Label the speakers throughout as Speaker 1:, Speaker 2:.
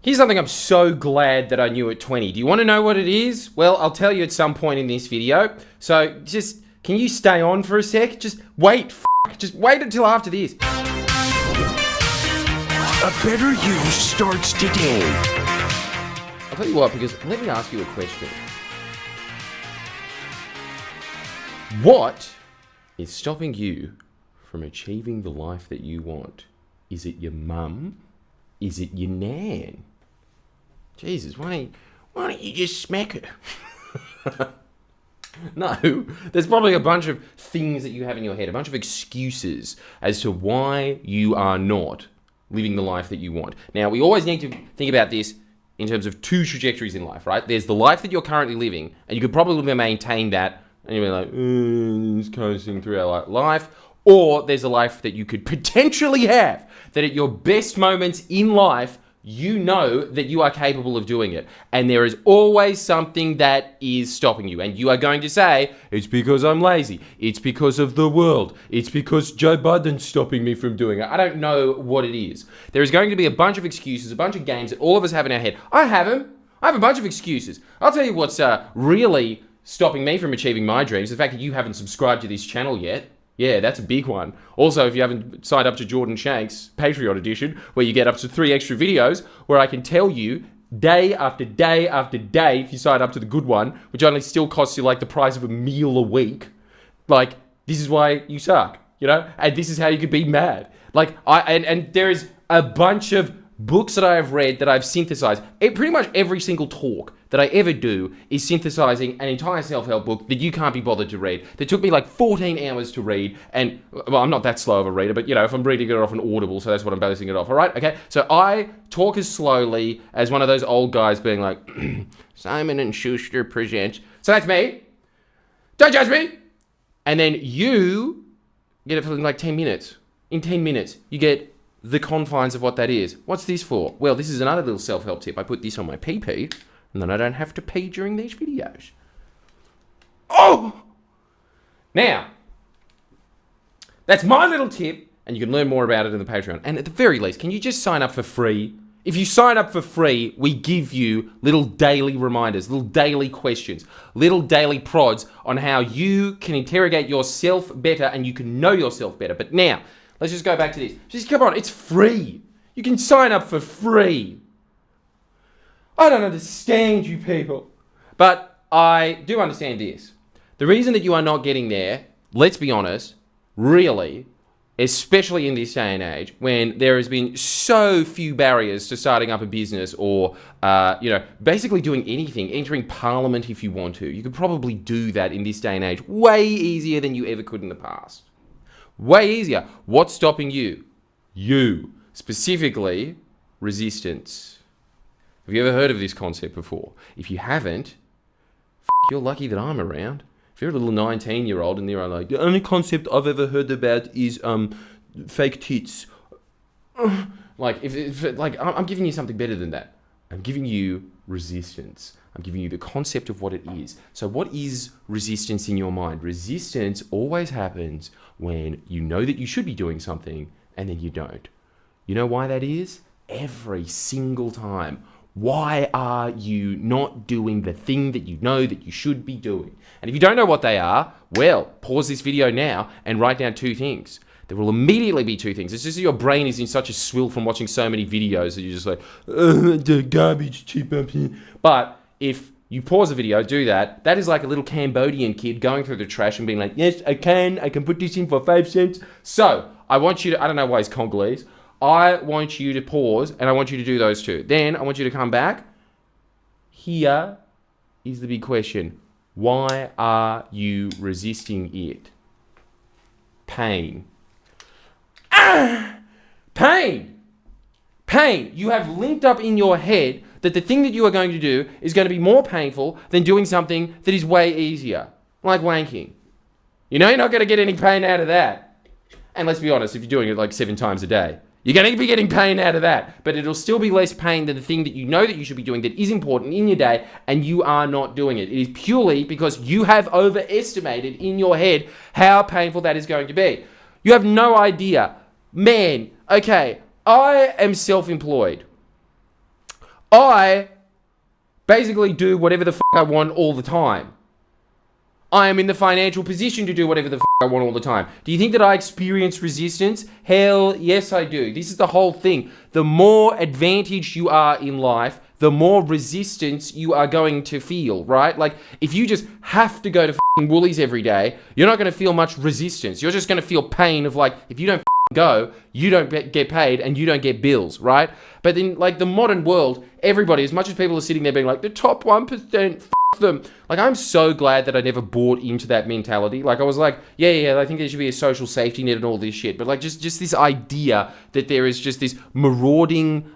Speaker 1: Here's something I'm so glad that I knew at 20. Do you want to know what it is? Well, I'll tell you at some point in this video. So just, can you stay on for a sec? Just wait, just wait until after this.
Speaker 2: A better you starts today.
Speaker 1: I'll tell you what, because let me ask you a question. What is stopping you from achieving the life that you want? Is it your mum? Is it your nan? Jesus, why don't you just smack her? No, there's probably a bunch of things that you have in your head, a bunch of excuses as to why you are not living the life that you want. Now, we always need to think about this in terms of two trajectories in life, right? There's the life that you're currently living, and you could probably maintain that, and you'll be like, just coasting through our life. Or there's a life that you could potentially have, that at your best moments in life, you know that you are capable of doing it. And there is always something that is stopping you. And you are going to say, it's because I'm lazy. It's because of the world. It's because Joe Biden's stopping me from doing it. I don't know what it is. There is going to be a bunch of excuses, a bunch of games that all of us have in our head. I have them. I have a bunch of excuses. I'll tell you what's really stopping me from achieving my dreams. The fact that you haven't subscribed to this channel yet. Yeah, that's a big one. Also, if you haven't signed up to Shanks Patreon edition, where you get up to 3 extra videos, where I can tell you day after day after day, if you sign up to the good one, which only still costs you like the price of a meal a week, like, this is why you suck, you know? And this is how you could be mad. Like, and there is a bunch of books that I have read that I've synthesized. Pretty much every single talk that I ever do is synthesizing an entire self-help book that you can't be bothered to read. That took me like 14 hours to read, and, well, I'm not that slow of a reader, but, you know, if I'm reading it off an Audible, so that's what I'm basing it off, all right? Okay, so I talk as slowly as one of those old guys being like, Simon and Schuster presents. So that's me. Don't judge me. And then you get it for like 10 minutes. In 10 minutes, you get the confines of what that is. What's this for? Well, this is another little self-help tip. I put this on my PP, and then I don't have to pee during these videos. Oh! Now, that's my little tip, and you can learn more about it in the Patreon. And at the very least, can you just sign up for free? If you sign up for free, we give you little daily reminders, little daily questions, little daily prods on how you can interrogate yourself better and you can know yourself better. But now, let's just go back to this. Just come on, it's free. You can sign up for free. I don't understand you people. But I do understand this. The reason that you are not getting there, let's be honest, really, especially in this day and age, when there has been so few barriers to starting up a business or, basically doing anything, entering parliament if you want to. You could probably do that in this day and age way easier than you ever could in the past. Way easier. What's stopping you? You. Specifically, resistance. Have you ever heard of this concept before? If you haven't, you're lucky that I'm around. If you're a little 19-year-old and they're like, the only concept I've ever heard about is fake tits. Like, I'm giving you something better than that. I'm giving you resistance. I'm giving you the concept of what it is. So what is resistance in your mind? Resistance always happens when you know that you should be doing something and then you don't. You know why that is? Every single time. Why are you not doing the thing that you know that you should be doing? And if you don't know what they are, well, pause this video now and write down 2 things. There will immediately be 2 things. It's just that your brain is in such a swill from watching so many videos that you're just like, the garbage chip up here. But if you pause the video, do that, that is like a little Cambodian kid going through the trash and being like, yes, I can put this in for 5 cents. So I want you to, I don't know why he's Congolese. I want you to pause, and I want you to do those 2. Then I want you to come back. Here is the big question. Why are you resisting it? Pain. Pain. Pain. You have linked up in your head that the thing that you are going to do is going to be more painful than doing something that is way easier, like wanking. You know you're not going to get any pain out of that. And let's be honest, if you're doing it like 7 times a day, you're going to be getting pain out of that, but it'll still be less pain than the thing that you know that you should be doing that is important in your day, and you are not doing it. It is purely because you have overestimated in your head how painful that is going to be. You have no idea. Man, okay, I am self-employed. I basically do whatever the fuck I want all the time. I am in the financial position to do whatever the fuck I want all the time. Do you think that I experience resistance? Hell yes, I do. This is the whole thing. The more advantaged you are in life, the more resistance you are going to feel, right? Like, if you just have to go to fucking Woolies every day, you're not going to feel much resistance. You're just going to feel pain of, like, if you don't go, you don't get paid and you don't get bills, right? But in, like, the modern world, everybody, as much as people are sitting there being like, the top 1%, them. Like, I'm so glad that I never bought into that mentality. Like, I was like, yeah, I think there should be a social safety net and all this shit. But, like, just this idea that there is just this marauding,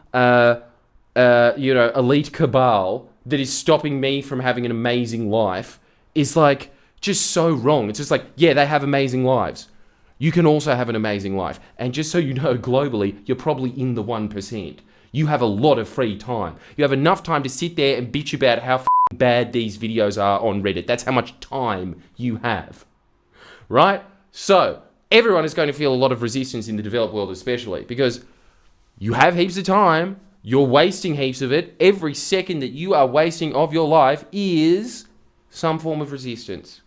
Speaker 1: elite cabal that is stopping me from having an amazing life is, like, just so wrong. It's just like, yeah, they have amazing lives. You can also have an amazing life. And just so you know, globally, you're probably in the 1%. You have a lot of free time. You have enough time to sit there and bitch about how bad these videos are on Reddit. That's how much time you have, right? So everyone is going to feel a lot of resistance in the developed world, especially because you have heaps of time, you're wasting heaps of it. Every second that you are wasting of your life is some form of resistance.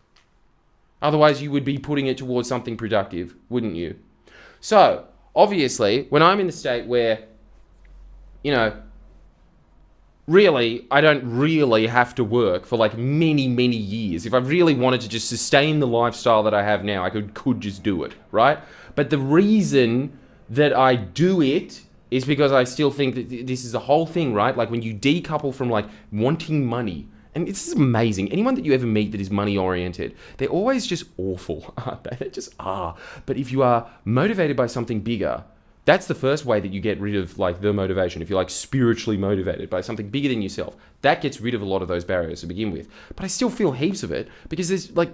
Speaker 1: Otherwise, you would be putting it towards something productive, wouldn't you? So obviously, when I'm in the state where, really, I don't really have to work for like many, many years. If I really wanted to just sustain the lifestyle that I have now, I could just do it, right? But the reason that I do it is because I still think that this is the whole thing, right? Like, when you decouple from like wanting money, and this is amazing. Anyone that you ever meet that is money oriented, they're always just awful, aren't they? They just are. But if you are motivated by something bigger, that's the first way that you get rid of like the motivation. If you're like spiritually motivated by something bigger than yourself, that gets rid of a lot of those barriers to begin with. But I still feel heaps of it because there's like,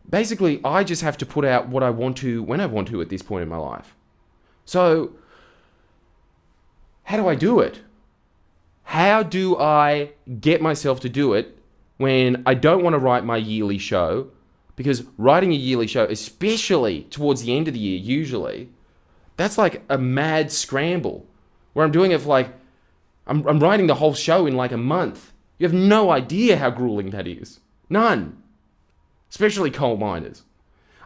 Speaker 1: basically I just have to put out what I want to when I want to at this point in my life. So how do I do it? How do I get myself to do it when I don't want to write my yearly show? Because writing a yearly show, especially towards the end of the year, usually, that's like a mad scramble where I'm doing it for like, I'm writing the whole show in like a month. You have no idea how grueling that is. None. Especially coal miners.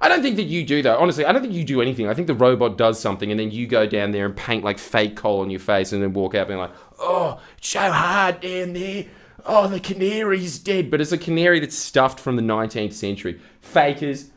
Speaker 1: I don't think that you do though. Honestly, I don't think you do anything. I think the robot does something and then you go down there and paint like fake coal on your face and then walk out being like, oh, it's so hard down there. Oh, the canary's dead. But it's a canary that's stuffed from the 19th century. Fakers.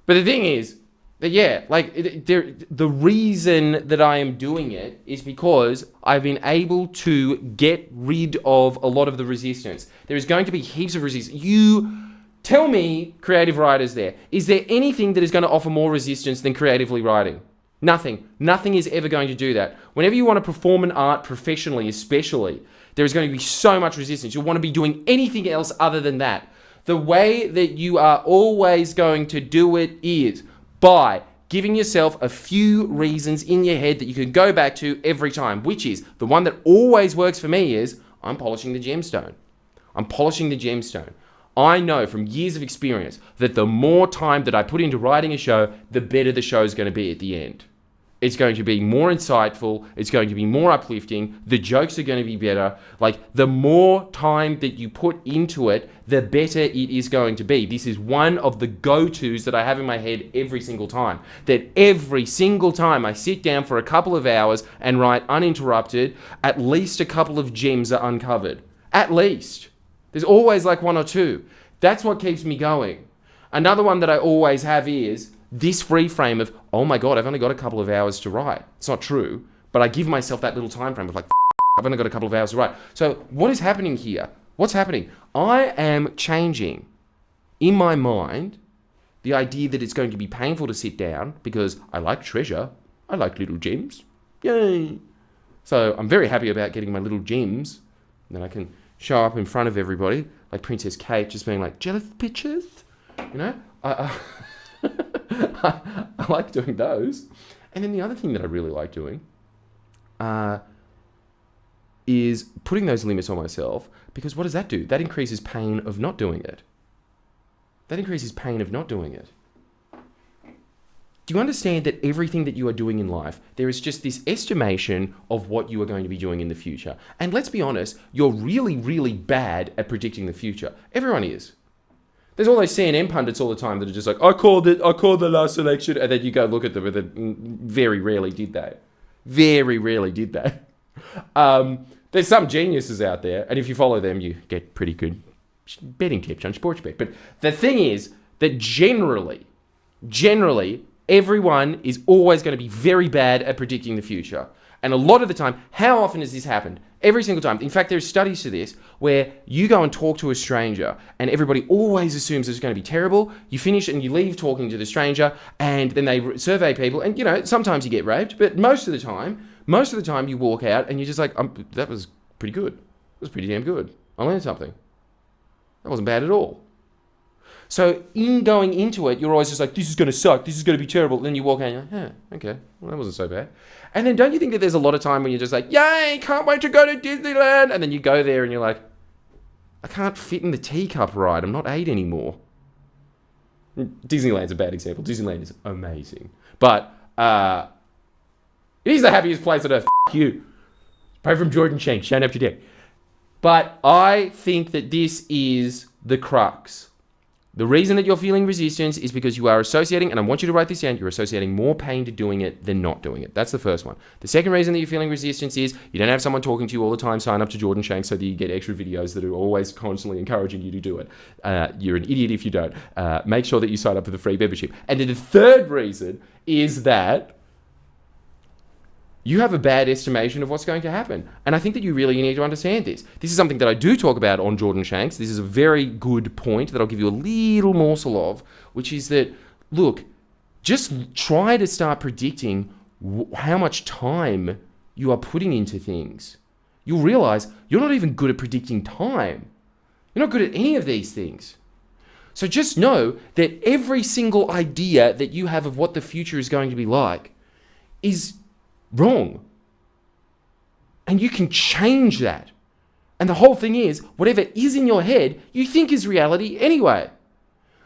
Speaker 1: But the thing is, yeah, like the reason that I am doing it is because I've been able to get rid of a lot of the resistance. There is going to be heaps of resistance. You tell me, creative writers there, is there anything that is going to offer more resistance than creatively writing? Nothing. Nothing is ever going to do that. Whenever you want to perform an art professionally, especially, there is going to be so much resistance. You'll want to be doing anything else other than that. The way that you are always going to do it is by giving yourself a few reasons in your head that you can go back to every time, which is, the one that always works for me is, I'm polishing the gemstone. I'm polishing the gemstone. I know from years of experience that the more time that I put into writing a show, the better the show is going to be at the end. It's going to be more insightful. It's going to be more uplifting. The jokes are going to be better. Like, the more time that you put into it, the better it is going to be. This is one of the go-tos that I have in my head every single time. That every single time I sit down for a couple of hours and write uninterrupted, at least a couple of gems are uncovered. At least. There's always like one or two. That's what keeps me going. Another one that I always have is this free frame of, oh my God, I've only got a couple of hours to write. It's not true, but I give myself that little time frame of like, I've only got a couple of hours to write. So what is happening here? What's happening? I am changing in my mind the idea that it's going to be painful to sit down because I like treasure. I like little gems. Yay. So I'm very happy about getting my little gems. And then I can show up in front of everybody like Princess Kate, just being like, jealous bitches? I like doing those. And then the other thing that I really like doing is putting those limits on myself, because what does that do? That increases pain of not doing it. That increases pain of not doing it. Do you understand that everything that you are doing in life, there is just this estimation of what you are going to be doing in the future? And let's be honest, you're really, really bad at predicting the future. Everyone is. There's all those CNN pundits all the time that are just like, I called the last election, and then you go look at them, and very rarely did they. Very rarely did they. There's some geniuses out there, and if you follow them, you get pretty good betting tips on Sportsbet. But the thing is that generally, everyone is always going to be very bad at predicting the future. And a lot of the time, how often has this happened? Every single time. In fact, there's studies to this where you go and talk to a stranger and everybody always assumes it's going to be terrible. You finish and you leave talking to the stranger and then they survey people and, sometimes you get raped, but most of the time you walk out and you're just like, that was pretty good. It was pretty damn good. I learned something. That wasn't bad at all. So in going into it, you're always just like, this is going to suck. This is going to be terrible. Then you walk out and you're like, yeah, okay. Well, that wasn't so bad. And then don't you think that there's a lot of time when you're just like, yay, can't wait to go to Disneyland. And then you go there and you're like, I can't fit in the teacup ride. I'm not 8 anymore. Disneyland's a bad example. Disneyland is amazing. But it is the happiest place on earth. F*** you. Pray from Jordan Shanks. Shut up today. But I think that this is the crux. The reason that you're feeling resistance is because you are associating, and I want you to write this down, you're associating more pain to doing it than not doing it. That's the first one. The second reason that you're feeling resistance is you don't have someone talking to you all the time. Sign up to Jordan Shanks so that you get extra videos that are always constantly encouraging you to do it. You're an idiot if you don't. Make sure that you sign up for the free membership. And then the third reason is that you have a bad estimation of what's going to happen. And I think that you really need to understand this. This is something that I do talk about on Jordan Shanks. This is a very good point that I'll give you a little morsel of, which is that, look, just try to start predicting how much time you are putting into things. You'll realize you're not even good at predicting time. You're not good at any of these things. So just know that every single idea that you have of what the future is going to be like is wrong. And you can change that. And the whole thing is, whatever is in your head, you think is reality anyway.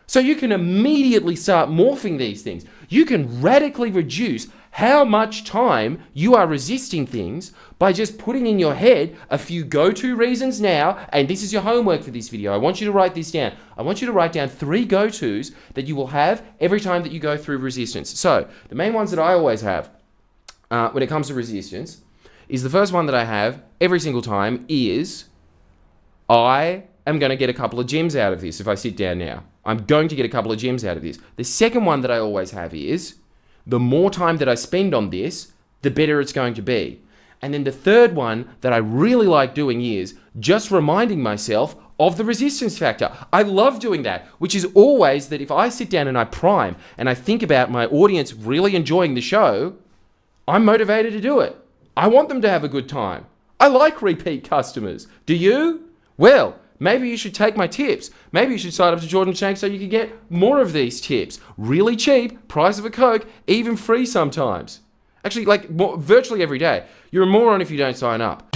Speaker 1: So you can immediately start morphing these things. You can radically reduce how much time you are resisting things by just putting in your head a few go-to reasons now, and this is your homework for this video. I want you to write this down. I want you to write down 3 go-tos that you will have every time that you go through resistance. So the main ones that I always have when it comes to resistance is the first one that I have every single time is I am going to get a couple of gems out of this if I sit down now. I'm going to get a couple of gems out of this. The second one that I always have is the more time that I spend on this, the better it's going to be. And then the third one that I really like doing is just reminding myself of the resistance factor. I love doing that, which is always that if I sit down and I prime and I think about my audience really enjoying the show, I'm motivated to do it. I want them to have a good time. I like repeat customers. Do you? Well, maybe you should take my tips. Maybe you should sign up to Jordan Shanks so you can get more of these tips. Really cheap, price of a Coke, even free sometimes. Actually, virtually every day. You're a moron if you don't sign up.